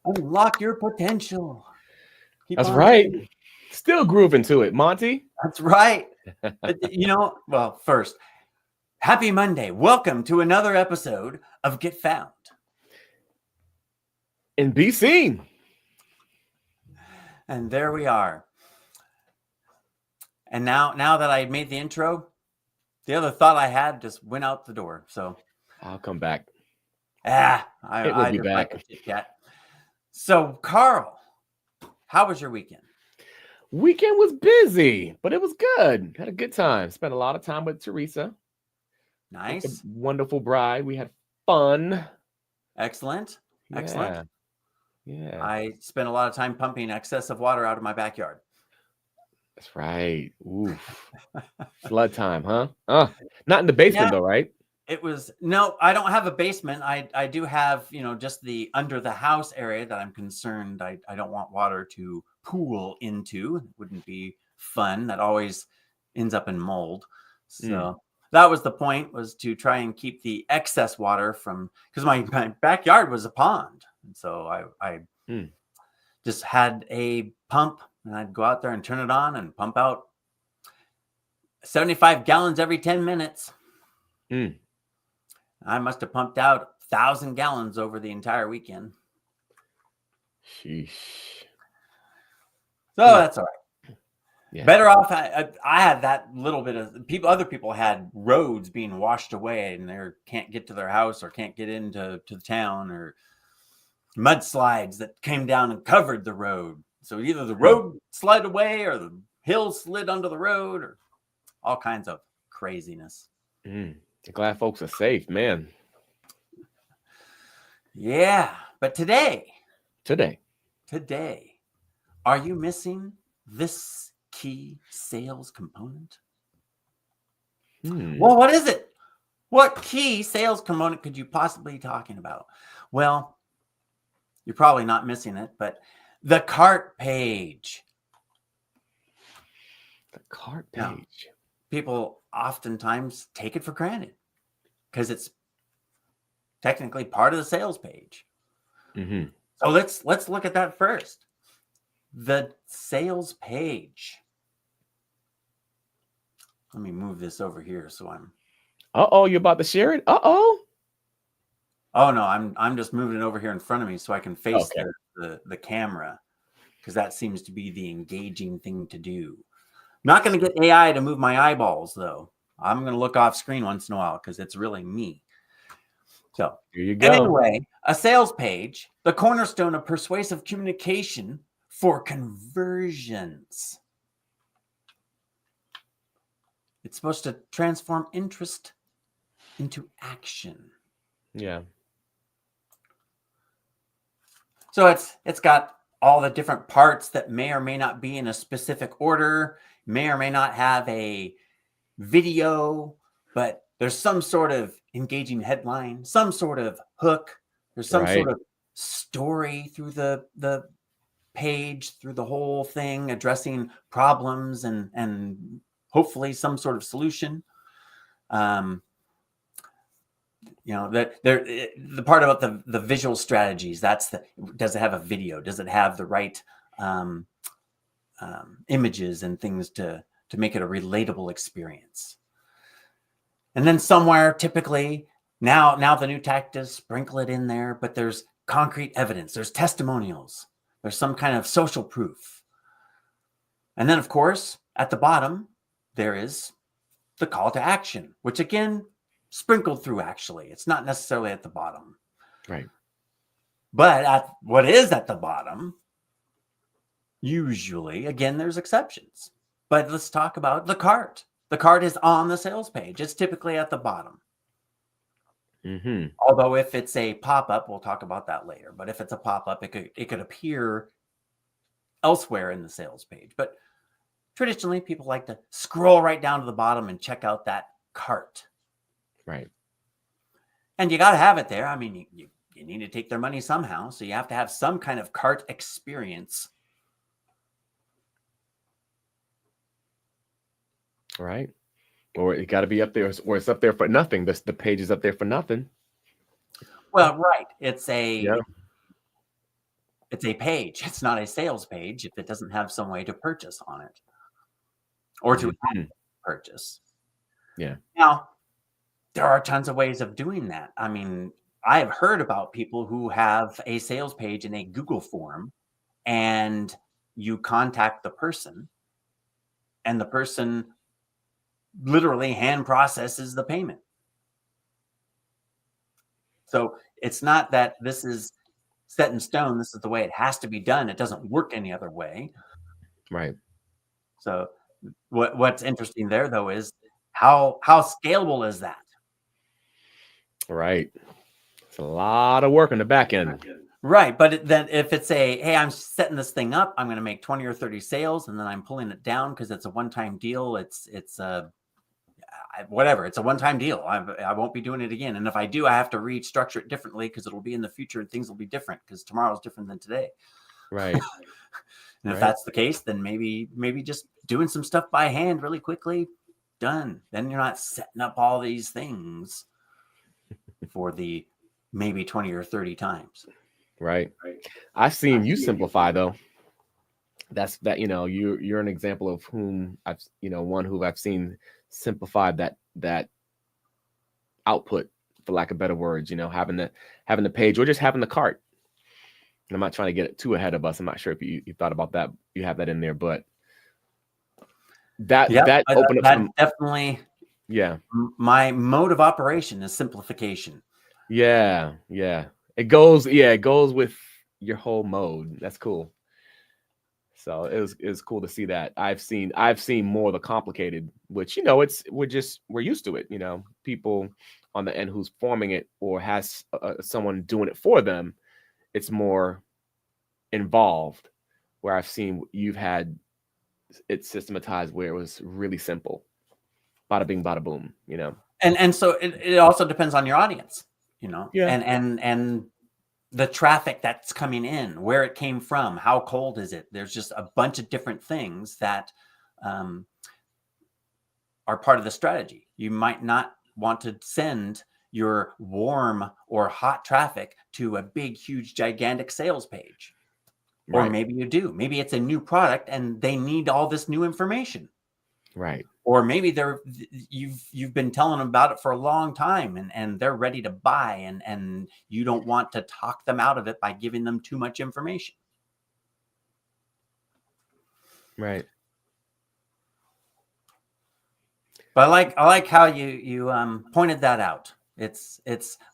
Unlock your potential. Keep That's on right. moving. Still grooving to it, Monty. That's right. Well, first, happy Monday. Welcome to another episode of Get Found. And be seen. And there we are. And now that I made the intro, the other thought I had just went out the door. So I'll come back. I It will be just like back. to chit chat. So, Carl, how was your weekend? Weekend was busy, but it was good. Had a good time. Spent a lot of time with Teresa. With the Nice. wonderful bride. We had fun. Excellent. Excellent. Yeah. I spent a lot of time pumping excess of water out of my backyard. That's right. Oof. Flood time, huh? Not in the basement though, right? No, I don't have a basement. I do have, just the under the house area that I'm concerned. I don't want water to pool into. It wouldn't be fun. That always ends up in mold. So that was the point, was to try and keep the excess water from, because my backyard was a pond. And so I just had a pump, and I'd go out there and turn it on and pump out 75 gallons every 10 minutes. I must have pumped out 1,000 gallons over the entire weekend. Sheesh. So that's all right. Yeah. Better off. I had that little bit of people. Other people had roads being washed away, and they can't get to their house or can't get into the town, or mudslides that came down and covered the road. So either the road slid away, or the hill slid under the road, or all kinds of craziness. Glad folks are safe, man. Yeah, but today, are you missing this key sales component? Well, what is it? What key sales component could you possibly be talking about? Well, you're probably not missing it, but the cart page. The cart page. Now, people oftentimes take it for granted because it's technically part of the sales page. So let's look at that first. The sales page. Let me move this over here so I'm. You're about to share it? Oh no, I'm just moving it over here in front of me so I can face the camera, because that seems to be the engaging thing to do. Not going to get AI to move my eyeballs though. I'm going to look off screen once in a while because it's really me. So here you go. Anyway, a sales page, the cornerstone of persuasive communication for conversions. It's supposed to transform interest into action. Yeah. So it's got all the different parts that may or may not be in a specific order, may or may not have a video, but there's some sort of engaging headline, some sort of hook. There's some sort of story through the page, through the whole thing, addressing problems and hopefully some sort of solution. That the part about the visual strategies, does it have a video? Does it have the right images and things to make it a relatable experience? And then somewhere, typically, now the new tactics, sprinkle it in there, but there's concrete evidence, there's testimonials, there's some kind of social proof. And then, of course, at the bottom, there is the call to action, which again, sprinkled through, actually. It's not necessarily at the bottom. Right. But at what is at the bottom, usually, again, there's exceptions. But let's talk about the cart. The cart is on the sales page. It's typically at the bottom. Although if it's a pop-up, we'll talk about that later. But if it's a pop-up, it could appear elsewhere in the sales page. But traditionally, people like to scroll right down to the bottom and check out that cart. Right. And you got to have it there. I mean, you need to take their money somehow. So you have to have some kind of cart experience. Right. Or it got to be up there, or it's up there for nothing. The page is up there for nothing. Well, right. Yeah. It's a page. It's not a sales page if it doesn't have some way to purchase on it or to Mhm. purchase. Yeah. Now, there are tons of ways of doing that. I mean, I have heard about people who have a sales page in a Google form, and you contact the person, and the person literally hand processes the payment. So it's not that this is set in stone. This is the way it has to be done. It doesn't work any other way. Right. So what's interesting there though is how scalable is that? Right. It's a lot of work on the back end. Right, but then if it's hey, I'm setting this thing up, I'm going to make 20 or 30 sales, and then I'm pulling it down because it's a one-time deal. It's whatever. It's a one-time deal. I won't be doing it again. And if I do, I have to restructure it differently because it'll be in the future and things will be different because tomorrow is different than today. Right. And if Right. that's the case, then maybe just doing some stuff by hand really quickly, done. Then you're not setting up all these things for the maybe 20 or 30 times. Right. I've seen you simplify though. That's that, you're an example of whom one who I've seen simplify that output, for lack of better words, having the page or just having the cart. And I'm not trying to get it too ahead of us. I'm not sure if you thought about that. You have that in there, but that opened up that some. definitely. Yeah. My mode of operation is simplification. Yeah. It goes with your whole mode. That's cool. So it was cool to see that. I've seen more of the complicated, which we're used to it. People on the end who's forming it or has someone doing it for them. It's more involved. Where I've seen you've had it systematized where it was really simple. Bada bing, bada boom. And so it also depends on your audience, Yeah. and the traffic that's coming in, where it came from, how cold is it? There's just a bunch of different things that are part of the strategy. You might not want to send your warm or hot traffic to a big, huge, gigantic sales page. Or Right. maybe you do. Maybe it's a new product and they need all this new information. Right. Or maybe you've been telling them about it for a long time and they're ready to buy and you don't want to talk them out of it by giving them too much information. Right. But I like how you pointed that out. It's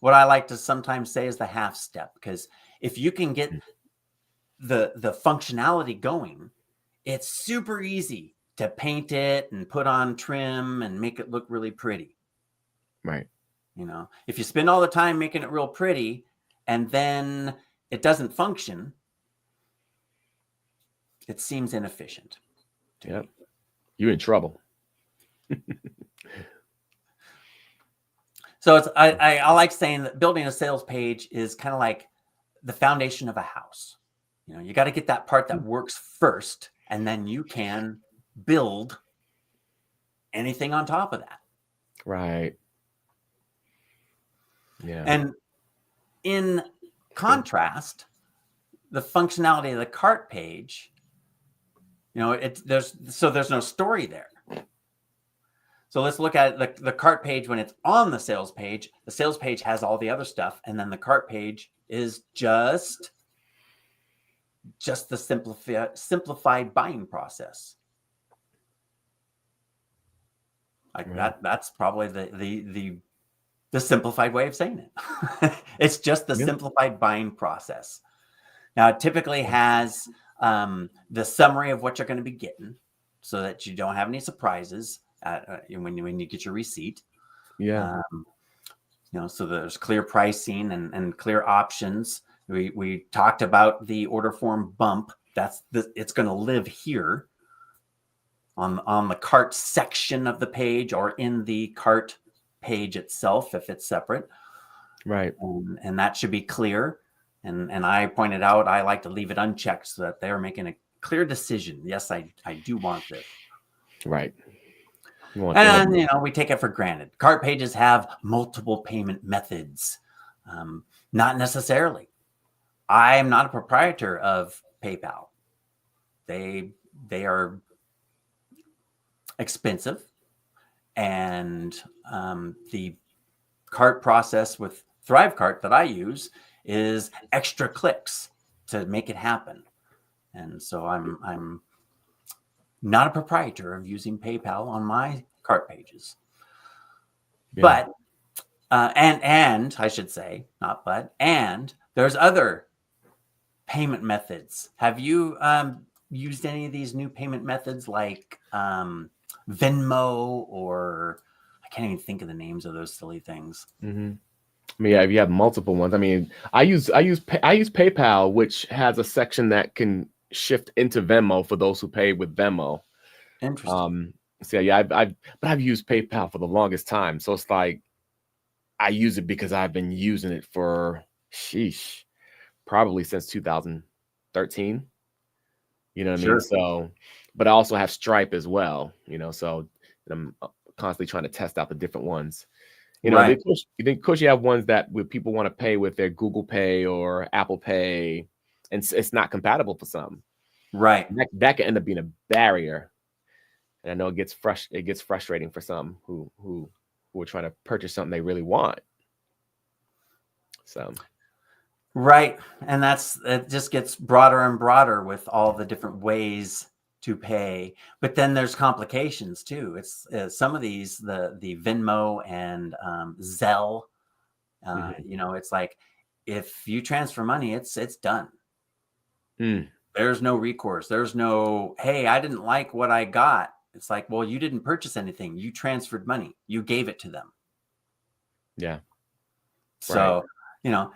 what I like to sometimes say is the half step, because if you can get the functionality going, it's super easy to paint it and put on trim and make it look really pretty. Right. If you spend all the time making it real pretty and then it doesn't function, it seems inefficient to me. You're in trouble. So I like saying that building a sales page is kind of like the foundation of a house. You got to get that part that works first, and then you can build anything on top of that. Right. Yeah. And in contrast, the functionality of the cart page, there's no story there. So let's look at the cart page when it's on the sales page. The sales page has all the other stuff, and then the cart page is just the simplified buying process. Like that's probably the simplified way of saying it. It's just the simplified buying process. Now, it typically has the summary of what you're going to be getting so that you don't have any surprises when you get your receipt. Yeah. So there's clear pricing and clear options. We talked about the order form bump. It's going to live here on the cart section of the page or in the cart page itself if it's separate. Right. And that should be clear. And I pointed out I like to leave it unchecked so that they're making a clear decision. Yes, I do want this. Right. And we take it for granted. Cart pages have multiple payment methods. Not necessarily. I am not a proprietor of PayPal. They are expensive, and the cart process with ThriveCart that I use is extra clicks to make it happen. And so I'm not a proprietor of using PayPal on my cart pages. Yeah. But and I should say, not but, and there's other payment methods. Have you used any of these new payment methods like Venmo, or I can't even think of the names of those silly things. Mm-hmm. I mean, yeah, if you have multiple ones, I mean, I use PayPal, which has a section that can shift into Venmo for those who pay with Venmo. Interesting. So yeah, I've used PayPal for the longest time, so it's like I use it because I've been using it for probably since 2013. You know what I mean? Sure. So, but I also have Stripe as well. So I'm constantly trying to test out the different ones. Right. Of course, you have ones that where people want to pay with their Google Pay or Apple Pay, and it's not compatible for some. Right. That can end up being a barrier, and I know it gets frustrating for some who are trying to purchase something they really want. So Right. And it just gets broader and broader with all the different ways to pay. But then there's complications too. It's some of these, the Venmo and Zelle. It's like if you transfer money, it's done. There's no recourse. There's no, hey, I didn't like what I got. It's like, well, you didn't purchase anything. You transferred money. You gave it to them. yeah. So,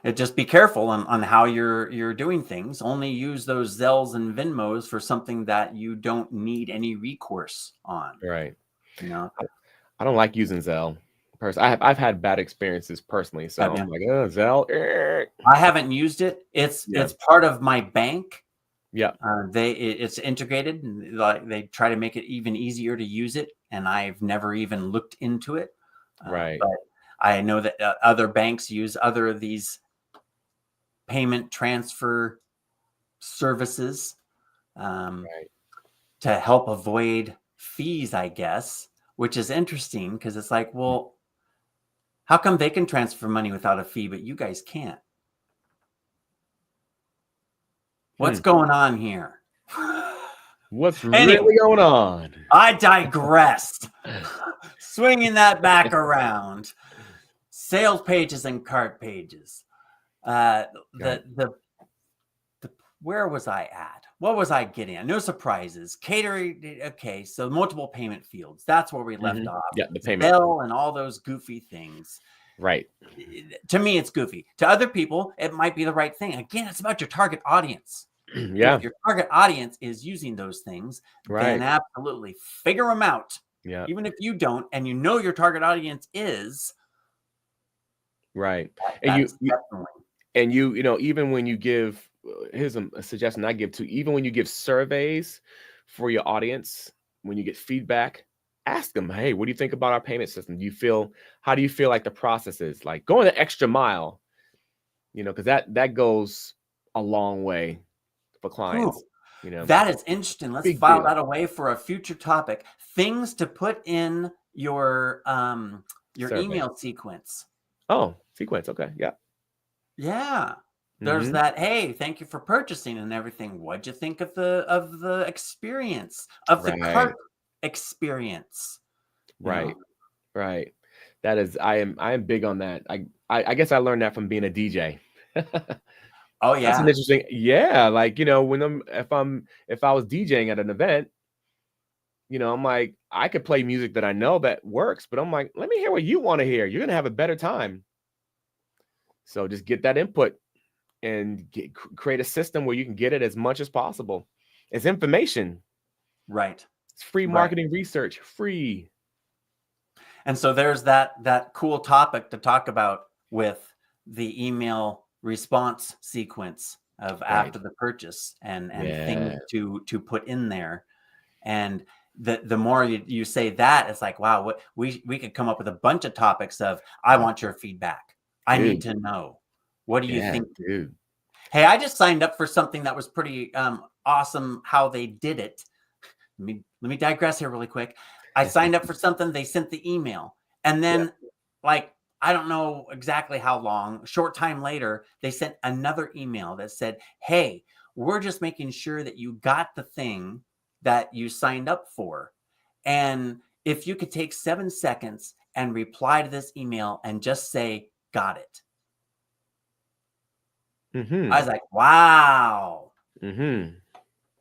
it just be careful on how you're doing things. Only use those Zells and Venmos for something that you don't need any recourse on. Right. I don't like using Zelle. I've had bad experiences personally, so I'm like, oh, Zelle. I haven't used it. It's part of my bank. Yeah. It's integrated, and like they try to make it even easier to use it, and I've never even looked into it. Right. But I know that other banks use other of these payment transfer services to help avoid fees, I guess, which is interesting because it's like, well, how come they can transfer money without a fee, but you guys can't? What's going on here? What's really going on? I digressed. Swinging that back around. Sales pages and cart pages. Where was I at? What was I getting at? No surprises. Catering. Okay, so multiple payment fields. That's where we left off. Yeah, the payment. Bill and all those goofy things. Right. To me, it's goofy. To other people, it might be the right thing. Again, it's about your target audience. Yeah. If your target audience is using those things, then absolutely figure them out. Yeah. Even if you don't, and your target audience is. Right. And you even when you give, here's a suggestion I give too, even when you give surveys for your audience, when you get feedback, ask them, hey, what do you think about our payment system? How do you feel like the process is? Like going the extra mile, because that goes a long way for clients. That is interesting. Let's file that away for a future topic. Things to put in your email sequence. Oh, sequence. Okay. Yeah. Yeah. There's that, hey, thank you for purchasing and everything. What'd you think of the experience, of the cart experience? Right. Right. That is, I am big on that. I guess I learned that from being a DJ. Oh yeah. That's an interesting. Yeah. Like, if I was DJing at an event, I'm like, I could play music that I know that works, but I'm like, let me hear what you want to hear. You're going to have a better time. So just get that input and create a system where you can get it as much as possible. It's information. Right. It's free marketing research, free. And so there's that cool topic to talk about with the email response sequence of after the purchase and things to put in there. And the more you say that, it's like, wow, what we could come up with a bunch of topics of, I want your feedback. I need to know What do you Yeah, think? dude. Hey, I just signed up for something that was pretty awesome how they did it. Let me digress here really quick. I signed up for something, they sent the email, and Yeah. then like I don't know exactly how long, short time later, they sent another email that said, "Hey, we're just making sure that you got the thing that you signed up for. And if you could take 7 seconds and reply to this email and just say, 'Got it.'" I Mm-hmm. was like, "Wow." Mm-hmm.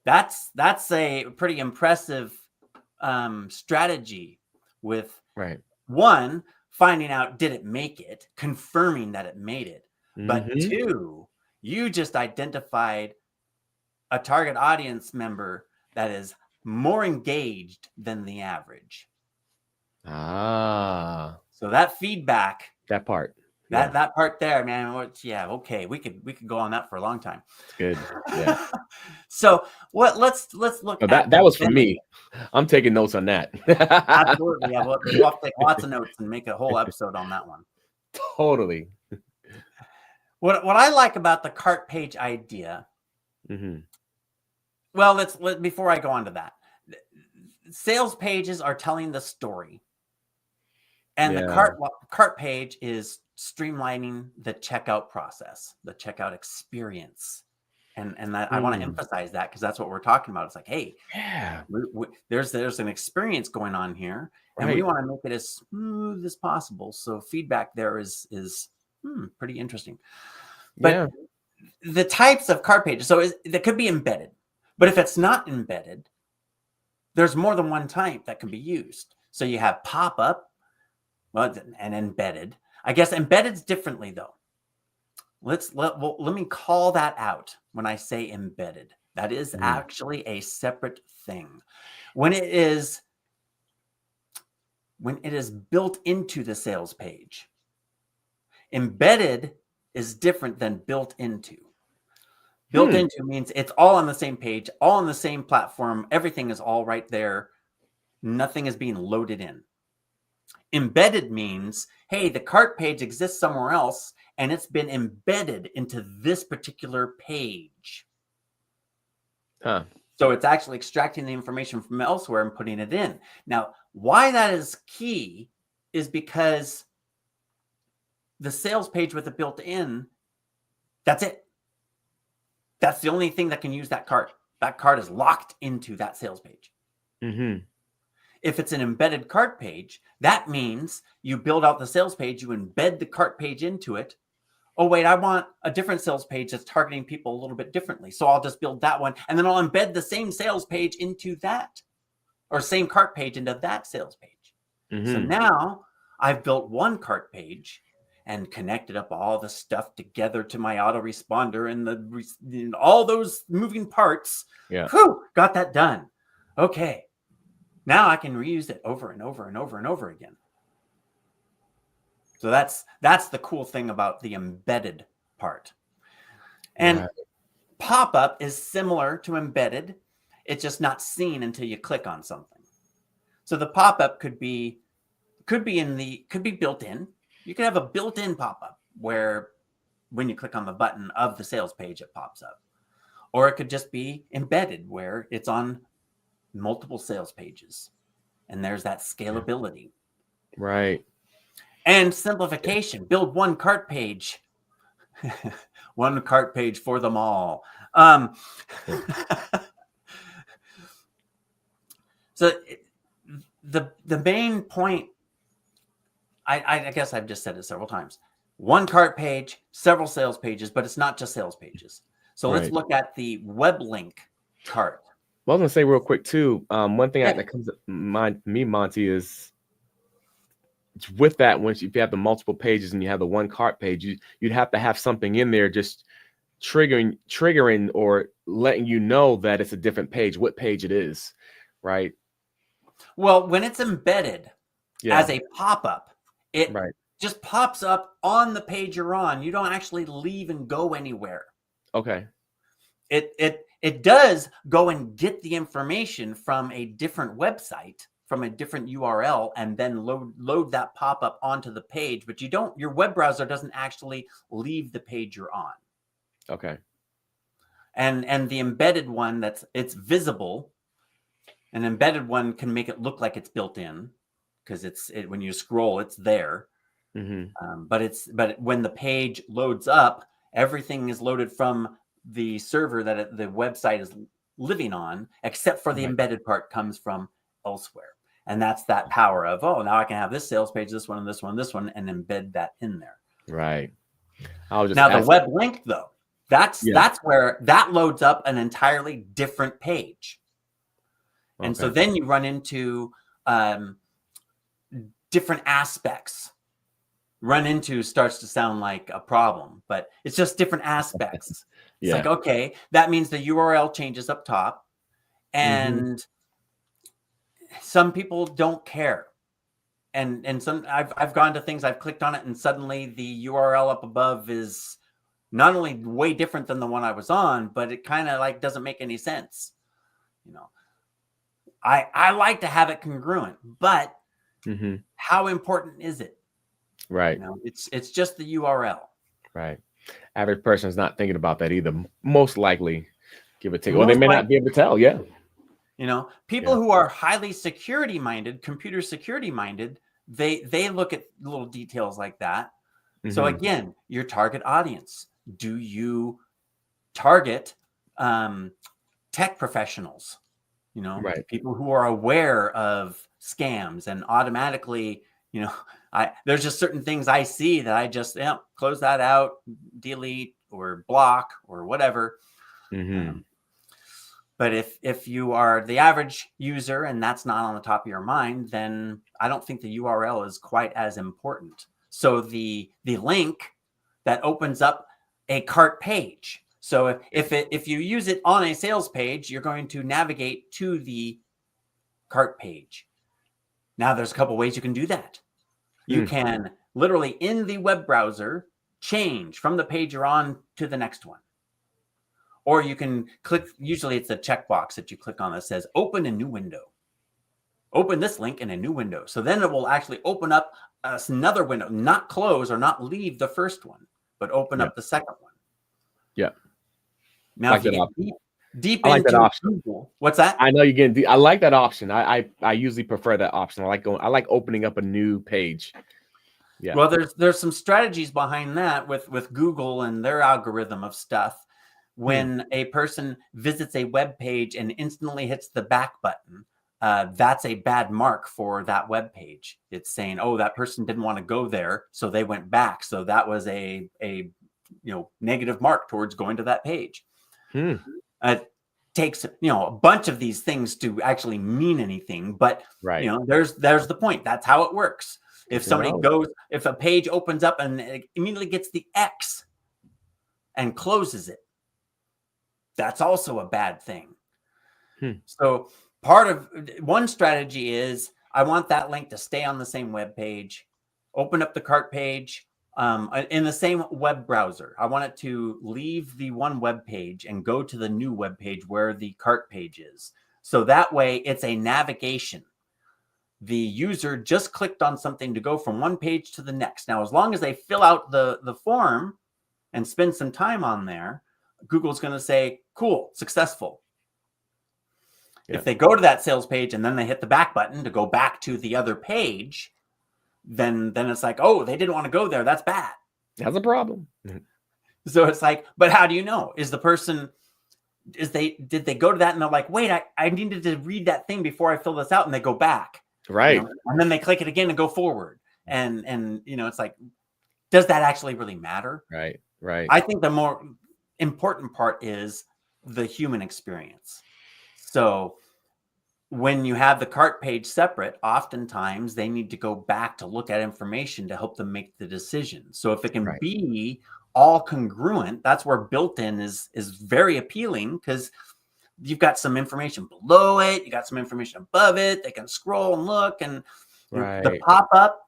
That's a pretty impressive strategy with Right. one, finding out did it make it, confirming that it made it, but Mm-hmm. two, you just identified a target audience member that is more engaged than the average. Ah, So that feedback, that part. Yeah, that part there, man. Yeah, okay, we could go on that for a long time. it's good. Yeah. So what? Let's look No, at that was for embedded. me. I'm taking notes on that. Absolutely, yeah. We'll have to take lots of notes and make a whole episode on that one. Totally. What I like about the cart page idea. Mm-hmm. Well, before I go on to that, sales pages are telling the story, and the Yeah. cart page is streamlining the checkout process, the checkout experience, and I want to Mm. emphasize that because that's what we're talking about. It's like, hey, Yeah. there's an experience going on here, and we Right. want to make it as smooth as possible. So feedback there is pretty interesting. But Yeah. the types of cart pages, so that could be embedded, but if it's not embedded, there's more than one type that can be used. So you have pop-up, well, and embedded. I guess embedded's differently though. Let me call that out when I say embedded. That is Mm. actually a separate thing. When it is built into the sales page. Embedded is different than built into. Built Hmm. into means it's all on the same page, all on the same platform. Everything is all right there. Nothing is being loaded in. Embedded means, hey, the cart page exists somewhere else and it's been embedded into this particular page. Huh. So it's actually extracting the information from elsewhere and putting it in. Now, why that is key is because the sales page with it built in, that's it. That's the only thing that can use that cart. That cart is locked into that sales page. Mm-hmm. If it's an embedded cart page, that means you build out the sales page, you embed the cart page into it. Oh, wait, I want a different sales page that's targeting people a little bit differently. So I'll just build that one. And then I'll embed the same sales page into that, or same cart page into that sales page. So Mm-hmm. now I've built one cart page and connected up all the stuff together to my autoresponder and all those moving parts. Yeah. Whew, got that done. Okay. Now I can reuse it over and over and over and over again. So that's the cool thing about the embedded part. And Right. pop-up is similar to embedded. It's just not seen until you click on something. So the pop-up could be built in. You could have a built-in pop-up where when you click on the button of the sales page, it pops up. Or it could just be embedded where it's on multiple sales pages. And there's that scalability. Right. And simplification. Build one cart page. One cart page for them all. So the main point, I guess I've just said it several times. One cart page, several sales pages, but it's not just sales pages. So let's Right. look at the web link cart. Well, I was gonna say real quick too. One thing Yeah. that comes to mind for me, Monty, is with that, once if you have the multiple pages and you have the one cart page, you'd have to have something in there just triggering or letting you know that it's a different page, what page it is, right? Well, when it's embedded Yeah. as a pop-up, it Right. just pops up on the page you're on. You don't actually leave and go anywhere. Okay. It does go and get the information from a different website, from a different URL and then load that pop-up onto the page, but your web browser doesn't actually leave the page you're on. Okay. And the embedded one, it's visible. An embedded one can make it look like it's built in, because when you scroll, it's there. But when the page loads up, everything is loaded from the server that the website is living on, except for the embedded part comes from elsewhere. And that's that power of, now I can have this sales page, this one, and this one, and this one, and embed that in there. Right. The web link, though, that's where that loads up an entirely different page. And so then you run into different aspects. Run into starts to sound like a problem, but it's just different aspects. It's like, okay, that means the URL changes up top, and some people don't care. And some I've gone to things, I've clicked on it, and suddenly the URL up above is not only way different than the one I was on, but it kind of like doesn't make any sense. I like to have it congruent, but how important is it? Right. It's just the URL. Right. Average person is not thinking about that either. Most likely, give or take. Or they may not be able to tell. Yeah. People who are highly computer security minded, they look at little details like that. So again, your target audience. Do you target tech professionals? People who are aware of scams and automatically, there's just certain things I see that I just close that out, delete or block or whatever. But if you are the average user and that's not on the top of your mind, then I don't think the URL is quite as important. So the link that opens up a cart page. So if you use it on a sales page, you're going to navigate to the cart page. Now, there's a couple ways you can do that. You can literally in the web browser change from the page you're on to the next one. Or you can click, usually it's a checkbox that you click on that says open a new window. Open this link in a new window. So then it will actually open up another window, not close or not leave the first one, but open up the second one. Yeah. Now, if you get deep I like into that option. Google, what's that? I know you're getting I like that option. I usually prefer that option. I like opening up a new page. Yeah. Well, there's some strategies behind that with Google and their algorithm of stuff. When a person visits a web page and instantly hits the back button, that's a bad mark for that web page. It's saying, that person didn't want to go there, so they went back. So that was a negative mark towards going to that page. It takes a bunch of these things to actually mean anything, but there's the point. That's how it works. If if a page opens up and it immediately gets the X and closes it, that's also a bad thing. So part of one strategy is I want that link to stay on the same web page, open up the cart page in the same web browser. I want it to leave the one web page and go to the new web page where the cart page is. So that way it's a navigation. The user just clicked on something to go from one page to the next. Now, as long as they fill out the form and spend some time on there, Google's going to say, cool, successful. If they go to that sales page and then they hit the back button to go back to the other page, then it's like, they didn't want to go there. That's bad. That's a problem. So it's like, but how do you know? Did they go to that and they're like, wait, I needed to read that thing before I fill this out, and they go back. Right. And then they click it again and go forward. And it's like, does that actually really matter? Right. Right. I think the more important part is the human experience. So when you have the cart page separate, oftentimes they need to go back to look at information to help them make the decision. So if it can be all congruent, that's where built-in is very appealing, because you've got some information below it, you got some information above it, they can scroll and look, and the pop-up,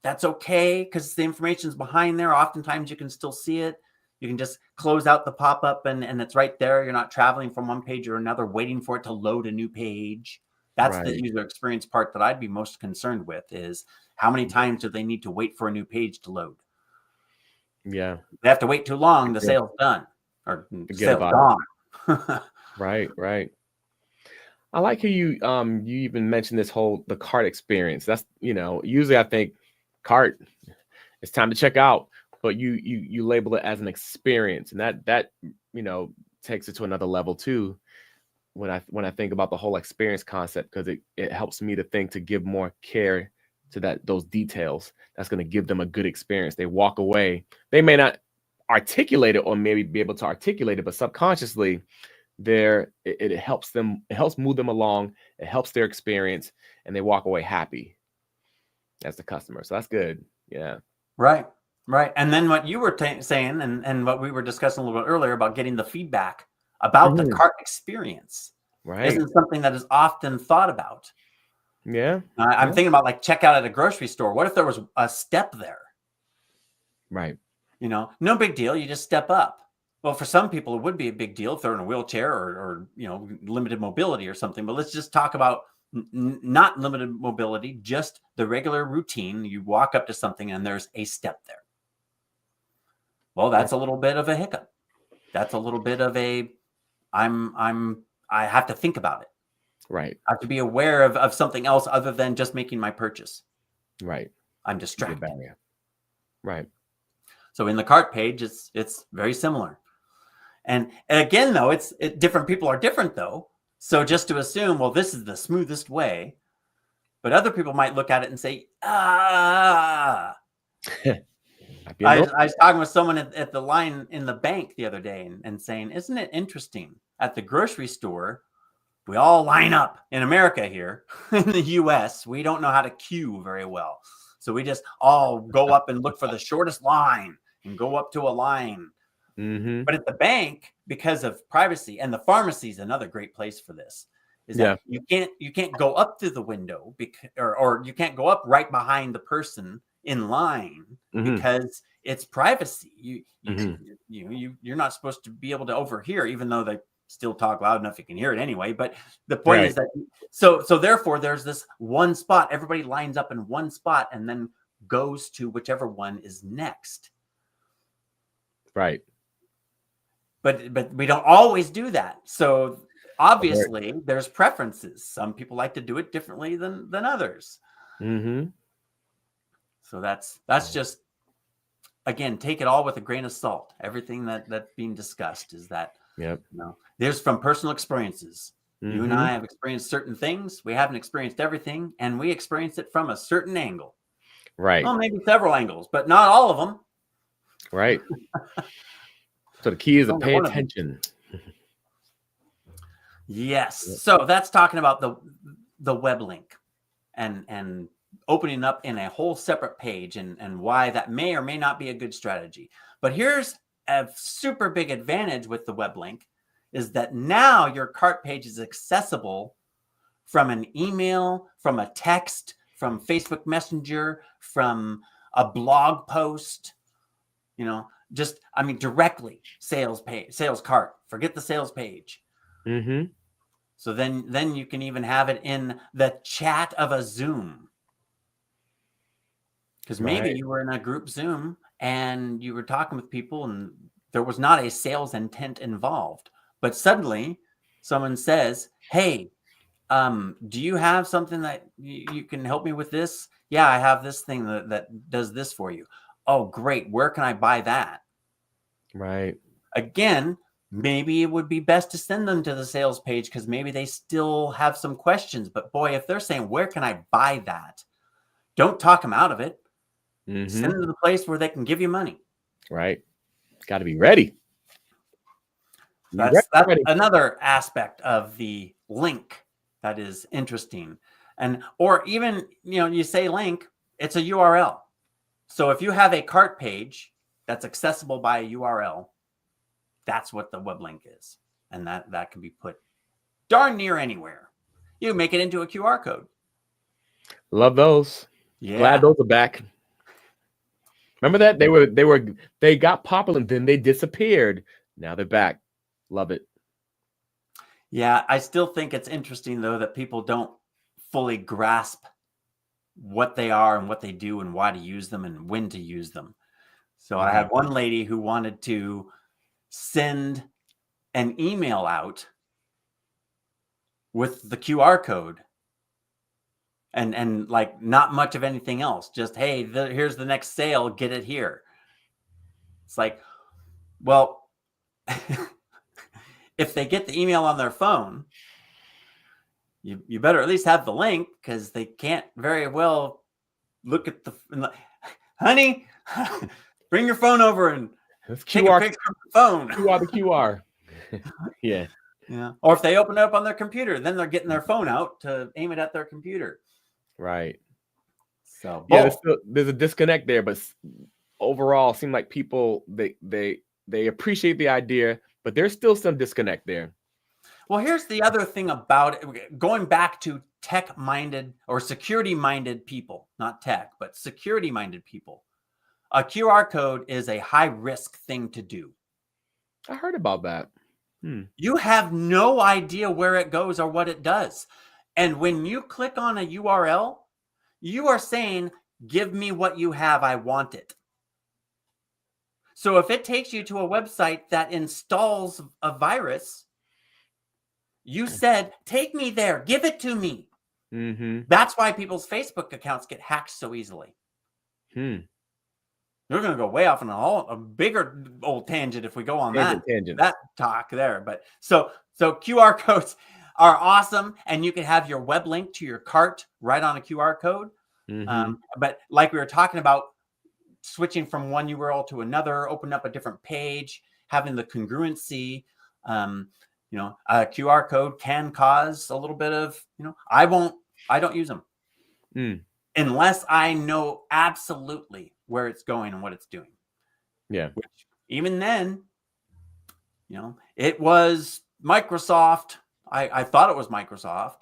that's okay because the information's behind there. Oftentimes you can still see it. You can just close out the pop-up and it's right there. You're not traveling from one page or another, waiting for it to load a new page. That's the Right. user experience part that I'd be most concerned with, is how many times do they need to wait for a new page to load? Yeah. They have to wait too long, the Forget sale's done, or forget sale's about it. gone. Right. Right. I like how you even mentioned the cart experience. That's usually I think cart, it's time to check out, but you label it as an experience, and that you know takes it to another level too. When I think about the whole experience concept, because it helps me to think to give more care to those details. That's going to give them a good experience. They walk away. They may not articulate it or maybe be able to articulate it, but subconsciously it helps them. It helps move them along. It helps their experience, and they walk away happy as the customer. So that's good. Yeah. Right, right. And then what you were saying, and what we were discussing a little bit earlier about getting the feedback about the Mhm. cart experience Right. isn't something that is often thought about. Yeah. I'm Yeah. thinking about like checkout at a grocery store. What if there was a step there? Right. No big deal. You just step up. Well, for some people, it would be a big deal if they're in a wheelchair or limited mobility or something. But let's just talk about not limited mobility, just the regular routine. You walk up to something and there's a step there. Well, Right. that's a little bit of a hiccup. That's a little bit of a I have to think about it. Right. I have to be aware of something else other than just making my purchase. Right. I'm Be a distracted. barrier. Right. So in the cart page, it's very similar. And again, though, different people are different, though. So just to assume, well, this is the smoothest way, but other people might look at it and say, ah. Might be I, annoying. I was talking with someone at the line in the bank the other day and saying, isn't it interesting? At the grocery store, we all line up in America here. In the US, we don't know how to queue very well. So we just all go up and look for the shortest line and go up to a line. Mm-hmm. But at the bank, because of privacy, and the pharmacy is another great place for this, is Yeah. that you can't go up through the window or you can't go up right behind the person in line Mm-hmm. because it's privacy. Mm-hmm. You're not supposed to be able to overhear, even though they still talk loud enough you can hear it anyway. But the point Right. is that so therefore there's this one spot. Everybody lines up in one spot and then goes to whichever one is next. Right. But we don't always do that. So Right. obviously there's preferences. Some people like to do it differently than others. Mm-hmm. So that's just, again, take it all with a grain of salt. Everything that's being discussed is that Yep. there's from personal experiences. You and Mm-hmm. I have experienced certain things. We haven't experienced everything, and we experience it from a certain angle. Right. Well, maybe several angles, but not all of them. Right. So the key is to Only pay one of them. attention. Yes. Yep. So that's talking about the web link and opening up in a whole separate page and why that may or may not be a good strategy. But here's a super big advantage with the web link is that now your cart page is accessible from an email, from a text, from Facebook Messenger, from a blog post, directly sales page, sales cart. Forget the sales page. Mm-hmm. So then you can even have it in the chat of a Zoom. Because maybe Right. you were in a group Zoom and you were talking with people and there was not a sales intent involved. But suddenly someone says, hey, do you have something that you can help me with this? Yeah, I have this thing that does this for you. Oh, great. Where can I buy that? Right. Again, maybe it would be best to send them to the sales page because maybe they still have some questions. But boy, if they're saying, where can I buy that? Don't talk them out of it. Mm-hmm. Send them to the place where they can give you money. Right. Got to be ready. That's another aspect of the link that is interesting. Or even, you say link, it's a URL. So if you have a cart page that's accessible by a URL, that's what the web link is. And that can be put darn near anywhere. You make it into a QR code. Love those. Yeah. Glad those are back. Remember that they got popular and then they disappeared. Now they're back. Love it. Yeah, I still think it's interesting though that people don't fully grasp what they are and what they do and why to use them and when to use them. So I had one lady who wanted to send an email out with the QR code and like not much of anything else. Just, hey, here's the next sale, get it here. It's like, well, if they get the email on their phone, you better at least have the link, because they can't very well look at honey, bring your phone over and take a picture of the phone. The QR. Yeah. Yeah. Or if they open it up on their computer, then they're getting their phone out to aim it at their computer. Right. So yeah, there's a disconnect there, but overall, it seems like people they appreciate the idea, but there's still some disconnect there. Well, here's the other thing about it. Going back to tech-minded or security-minded people, not tech, but security-minded people. A QR code is a high-risk thing to do. I heard about that. You have no idea where it goes or what it does. And when you click on a URL, you are saying, give me what you have, I want it. So if it takes you to a website that installs a virus, you said, take me there, give it to me. That's why people's Facebook accounts get hacked so easily. We're going to go way off on a bigger old tangent if we go on that talk there. But so QR codes are awesome, and you can have your web link to your cart right on a QR code. But like we were talking about, switching from one URL to another, open up a different page, having the congruency. A QR code can cause a little bit of, I don't use them unless I know absolutely where it's going and what it's doing. Yeah. Which even then, it was Microsoft. I thought it was Microsoft.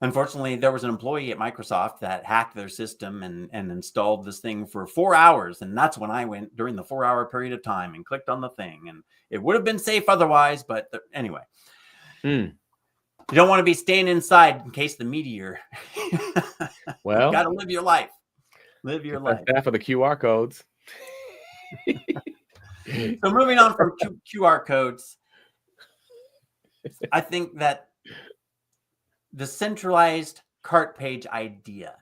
Unfortunately, there was an employee at Microsoft that hacked their system and installed this thing for 4 hours. And that's when I went during the 4-hour period of time and clicked on the thing. And it would have been safe otherwise. But anyway, you don't want to be staying inside in case the meteor. Well, you got to live your life. Live your life. Half of the QR codes. So moving on from QR codes, I think that the centralized cart page idea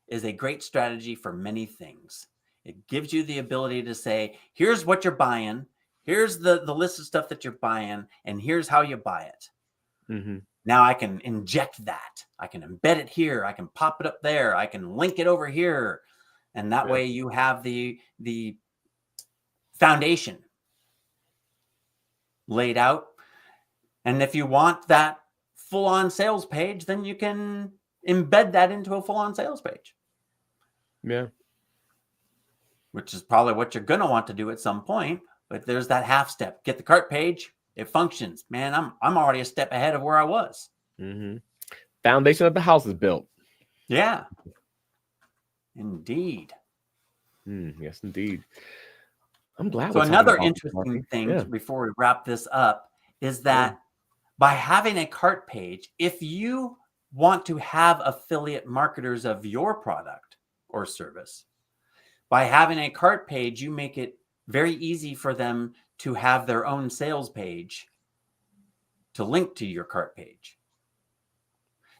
is a great strategy for many things. It gives you the ability to say, here's what you're buying, here's the list of stuff that you're buying, and here's how you buy it. Now I can inject that. I can embed it here. I can pop it up there. I can link it over here. And that way you have the foundation laid out. And if you want that full-on sales page, then you can embed that into a full-on sales page. Yeah. Which is probably what you're going to want to do at some point. But there's that half step. Get the cart page. It functions. Man, I'm already a step ahead of where I was. Foundation of the house is built. Yeah. Indeed. Yes, indeed. I'm glad. So another interesting thing before we wrap this up is that by having a cart page, if you want to have affiliate marketers of your product or service, by having a cart page, you make it very easy for them to have their own sales page to link to your cart page.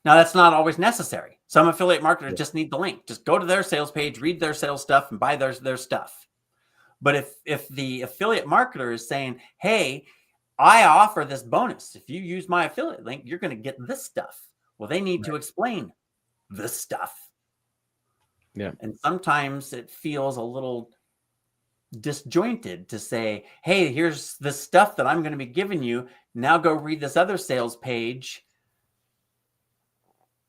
Now, that's not always necessary. Some affiliate marketers just need the link. Just go to their sales page, read their sales stuff, and buy their stuff. But if the affiliate marketer is saying, hey, I offer this bonus. If you use my affiliate link, you're going to get this stuff. Well, they need to explain this stuff. Yeah. And sometimes it feels a little disjointed to say, hey, here's the stuff that I'm going to be giving you. Now go read this other sales page.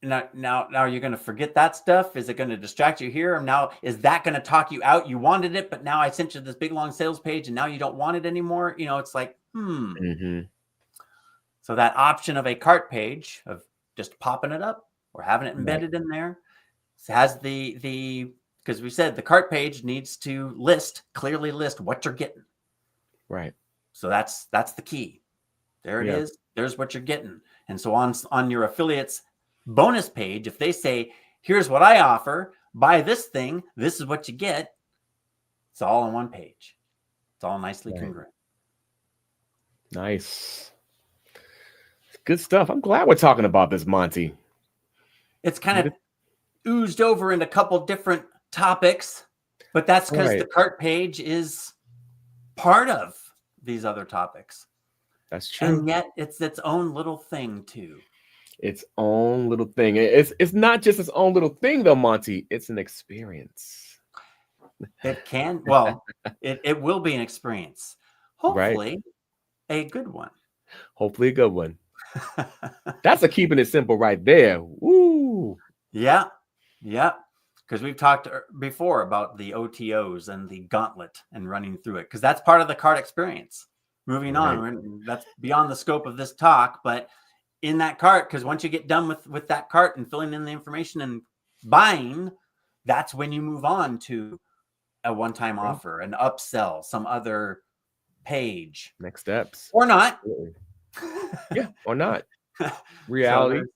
Now you're going to forget that stuff. Is it going to distract you here? Now, is that going to talk you out? You wanted it, but now I sent you this big long sales page and now you don't want it anymore. It's like, So that option of a cart page of just popping it up or having it embedded in there has because we said the cart page needs to clearly list what you're getting. Right. So that's the key. There it is. There's what you're getting. And so on your affiliates bonus page, if they say, here's what I offer, buy this thing, this is what you get, it's all on one page. It's all nicely congruent. Nice. Good stuff. I'm glad we're talking about this, Monty. It's kind of oozed over into a couple different topics, but that's because the cart page is part of these other topics. That's true. And yet it's its own little thing too. Its own little thing. It's not just its own little thing though, Monty. It's an experience. It can, well, it will be an experience. Hopefully a good one. Hopefully a good one. That's a keeping it simple right there. Woo. Yeah. Because we've talked before about the OTOs and the gauntlet and running through it, because that's part of the cart experience. Moving on, that's beyond the scope of this talk, but in that cart, because once you get done with that cart and filling in the information and buying, that's when you move on to a one-time offer, an upsell, some other page. Next steps. Or not. Yeah, or not. Reality. So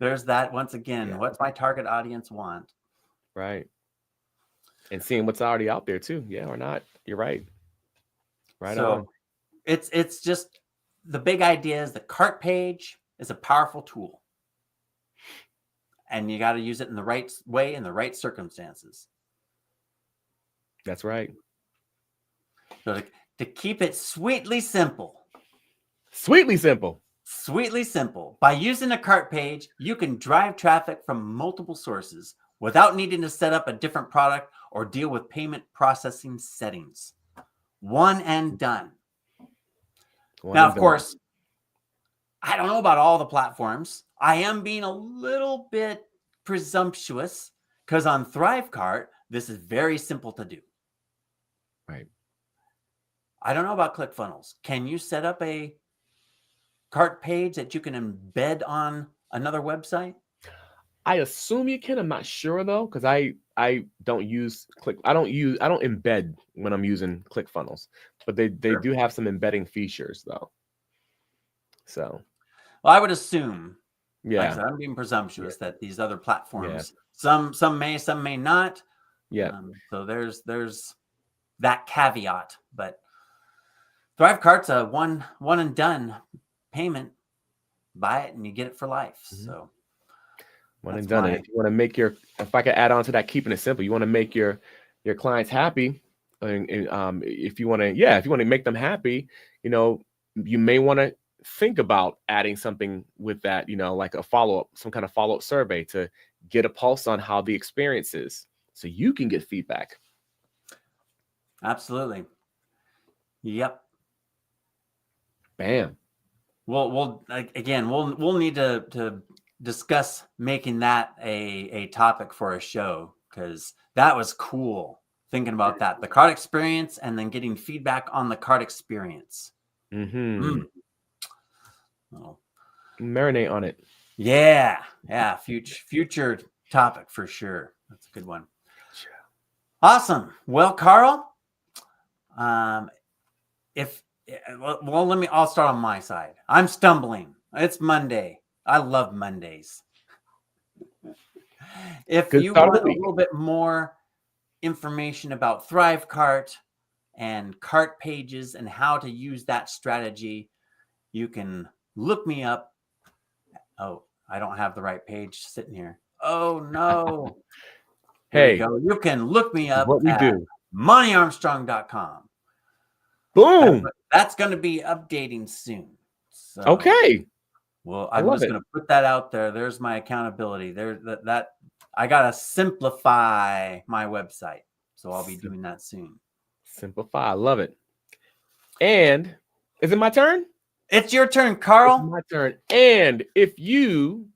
there's that once again. What's my target audience want? Right. And seeing what's already out there too. Yeah, or not. You're right. Right on. It's just the big idea is the cart page is a powerful tool. And you got to use it in the right way, in the right circumstances. That's right. So to keep it sweetly simple. Sweetly simple. Sweetly simple. By using a cart page, you can drive traffic from multiple sources without needing to set up a different product or deal with payment processing settings. One and done. Now, of course, I don't know about all the platforms. I am being a little bit presumptuous because on ThriveCart, this is very simple to do. Right. I don't know about ClickFunnels. Can you set up a cart page that you can embed on another website? I assume you can. I'm not sure though, because I don't use I don't embed when I'm using ClickFunnels, but they do have some embedding features though. So, well, I would assume, yeah, like I said, I'm being presumptuous that these other platforms, some may not. Yeah. So there's that caveat, but ThriveCart's a one and done payment. Buy it and you get it for life. So one and done. If you want to make if I could add on to that, keeping it simple, you want to make your clients happy, and if you want to make them happy, you may want to think about adding something with that, like a follow-up, some kind of follow-up survey to get a pulse on how the experience is, so you can get feedback. Absolutely. Yep. Bam. We'll need to discuss making that a topic for a show, because that was cool thinking about that, the cart experience, and then getting feedback on the cart experience. Oh. Marinate on it. Yeah. Future topic for sure. That's a good one. Awesome. Well, Carl, I'll start on my side. I'm stumbling. It's Monday. I love Mondays. If you want a little bit more information about ThriveCart and cart pages and how to use that strategy, you can look me up. Oh, I don't have the right page sitting here. Oh no. Hey, you can look me up what we at do. moneyarmstrong.com. Boom. That's going to be updating soon. So, okay. Well, I'm just going to put that out there. There's my accountability. That I got to simplify my website. So I'll be doing that soon. Simplify. I love it. And is it my turn? It's your turn, Carl. It's my turn. And if you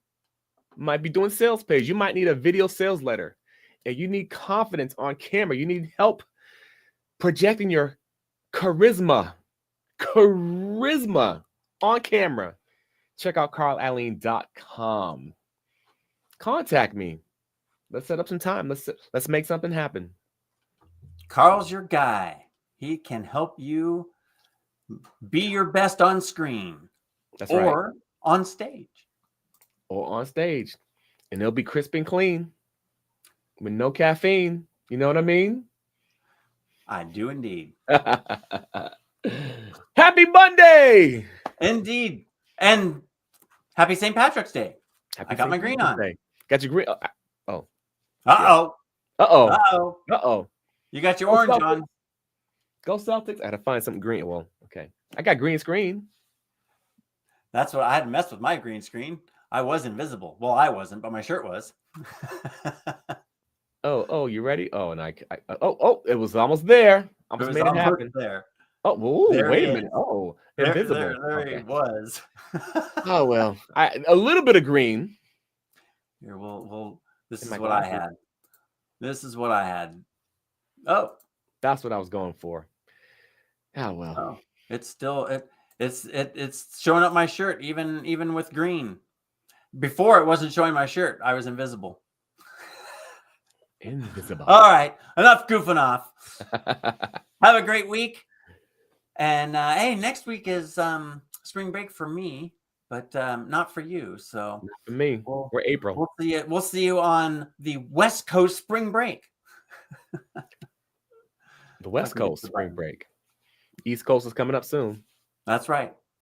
might be doing sales page, you might need a video sales letter, and you need confidence on camera. You need help projecting your charisma on camera. Check out carlalleen.com. Contact me. Let's set up some time. Let's make something happen. Carl's your guy. He can help you be your best on screen. That's right. Or on stage. Or on stage. and it'll be crisp and clean with no caffeine. You know what I mean? I do indeed. Happy Monday! Indeed. And happy St. Patrick's Day. Happy I got St. my green Patrick's on. Day. Got your green. Oh. Uh-oh. Uh-oh. Uh-oh. Uh-oh. You got your Go orange Celtics. on. Go Celtics. I had to find something green. Well, okay. I got green screen. That's what I had to mess with my green screen. I was invisible. Well, I wasn't, but my shirt was. Oh, you ready? Oh, and it was almost there. Almost was made it happen. there. Oh, whoa, There wait he a minute. is. Oh, There invisible. he Okay. was. Oh well, a little bit of green. Here, this In is my what I glasses. had. This is what I had. Oh, That's what I was going for. Oh well. oh. It's still it's showing up my shirt even with green. Before it wasn't showing my shirt. I was invisible. Invisible. All right, enough goofing off. Have a great week. And hey, next week is spring break for me, but not for you. So Not for me. We're April. We'll see you on the West Coast spring break. The West Coast spring break. East Coast is coming up soon. That's right.